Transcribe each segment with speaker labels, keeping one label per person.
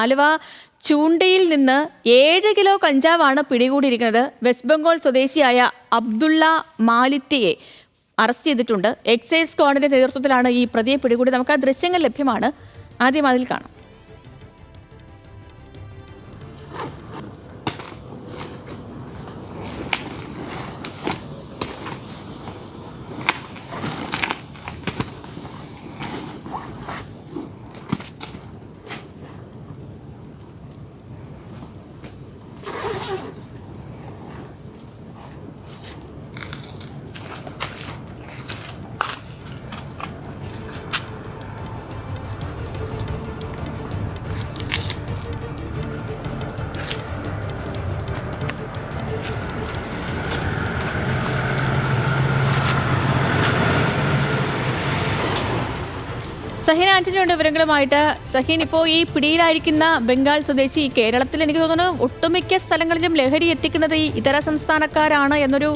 Speaker 1: ആലുവ ചൂണ്ടയിൽ നിന്ന് 7 kilo കഞ്ചാവാണ് പിടികൂടിയിരിക്കുന്നത്. West Bengal സ്വദേശിയായ അബ്ദുള്ള മാലിത്യയെ അറസ്റ്റ് ചെയ്തിട്ടുണ്ട്. എക്സൈസ് സ്ക്വാഡിന്റെ നേതൃത്വത്തിലാണ് ഈ പ്രതിയെ പിടികൂടി. നമുക്ക് ആ ദൃശ്യങ്ങൾ ലഭ്യമാണ്, ആദ്യം അതിൽ കാണാം. സഹീൻ ആന്റണി ഉണ്ട് വിവരങ്ങളുമായിട്ട്. സഹീൻ, ഇപ്പോൾ ഈ പിടിയിലായിരിക്കുന്ന ബംഗാൾ സ്വദേശി കേരളത്തിൽ എനിക്ക് തോന്നുന്നു ഒട്ടുമിക്ക സ്ഥലങ്ങളിലും ലഹരി എത്തിക്കുന്നത് ഈ ഇതര സംസ്ഥാനക്കാരാണ് എന്നൊരു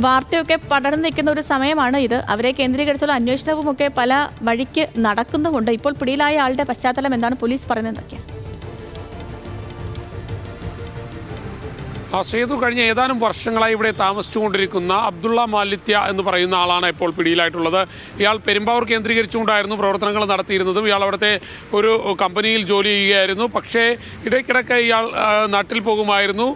Speaker 1: വാർത്തയൊക്കെ പടർന്നു നിൽക്കുന്ന ഒരു സമയമാണ് ഇത്. അവരെ കേന്ദ്രീകരിച്ചുള്ള അന്വേഷണവും ഒക്കെ പല വഴിക്ക് നടക്കുന്നുമുണ്ട്. ഇപ്പോൾ പിടിയിലായ ആളുടെ പശ്ചാത്തലം എന്താണ്, പോലീസ് പറയുന്നത് എന്തൊക്കെയാണ്?
Speaker 2: സേതു കഴിഞ്ഞ ഏതാനും വർഷങ്ങളായി ഇവിടെ താമസിച്ചുകൊണ്ടിരിക്കുന്ന അബ്ദുള്ള മാലിത്യ എന്ന് പറയുന്ന ആളാണ് ഇപ്പോൾ പിടിയിലായിട്ടുള്ളത്. ഇയാൾ പെരുമ്പാവൂർ കേന്ദ്രീകരിച്ചുകൊണ്ടായിരുന്നു പ്രവർത്തനങ്ങൾ നടത്തിയിരുന്നതും. ഇയാൾ അവിടുത്തെ ഒരു കമ്പനിയിൽ ജോലി ചെയ്യുകയായിരുന്നു. പക്ഷേ ഇടയ്ക്കിടയ്ക്ക് ഇയാൾ നാട്ടിൽ പോകുമായിരുന്നു.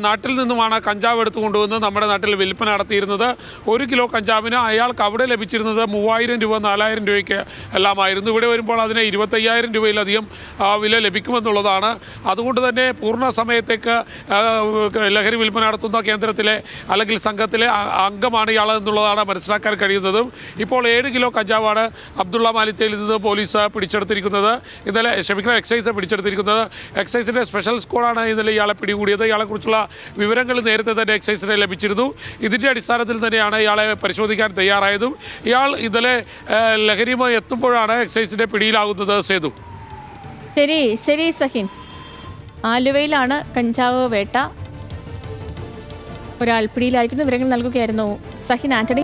Speaker 2: നാട്ടിൽ നിന്നുമാണ് കഞ്ചാവ് എടുത്തു കൊണ്ടുവന്ന് നമ്മുടെ നാട്ടിൽ വിൽപ്പന നടത്തിയിരുന്നത്. 1 കിലോ കഞ്ചാവിന് അയാൾക്ക് അവിടെ ലഭിച്ചിരുന്നത് 3000 രൂപ 4000 രൂപയ്ക്ക് എല്ലാമായിരുന്നു. ഇവിടെ വരുമ്പോൾ അതിന് 25000 രൂപയിലധികം വില ലഭിക്കുമെന്നുള്ളതാണ്. അതുകൊണ്ട് തന്നെ പൂർണ്ണ സമയത്തേക്ക് ലഹരി വിൽപ്പന നടത്തുന്ന കേന്ദ്രത്തിലെ അല്ലെങ്കിൽ സംഘത്തിലെ അംഗമാണ് ഇയാൾ എന്നുള്ളതാണ് മനസ്സിലാക്കാൻ കഴിയുന്നതും. ഇപ്പോൾ 7 കിലോ കഞ്ചാവാണ് അബ്ദുള്ള മാലിത്യയിൽ നിന്ന് പോലീസ് പിടിച്ചെടുത്തിരിക്കുന്നത്. ഇന്നലെ എക്സൈസ് പിടിച്ചെടുത്തിരിക്കുന്നത്. എക്സൈസിൻ്റെ സ്പെഷ്യൽ സ്ക്വാഡാണ് ഇന്നലെ ഇയാളെ പിടികൂടിയത്. ഇയാളെക്കുറിച്ചുള്ള വിവരങ്ങൾ നേരത്തെ തന്നെ എക്സൈസിനെ ലഭിച്ചിരുന്നു. ഇതിൻ്റെ അടിസ്ഥാനത്തിൽ തന്നെയാണ് ഇയാളെ പരിശോധിക്കാൻ തയ്യാറായതും. ഇയാൾ ഇന്നലെ ലഹരിയുമായി എത്തുമ്പോഴാണ് എക്സൈസിൻ്റെ പിടിയിലാകുന്നത്. സേതു,
Speaker 1: ശരി സഹീൻ. ആലുവയിലാണ് കഞ്ചാവ് വേട്ട. ഒരാൾ പിടിയിലായിരിക്കുന്ന വിവരങ്ങൾ നൽകുകയായിരുന്നു സഹീൻ ആന്റണി.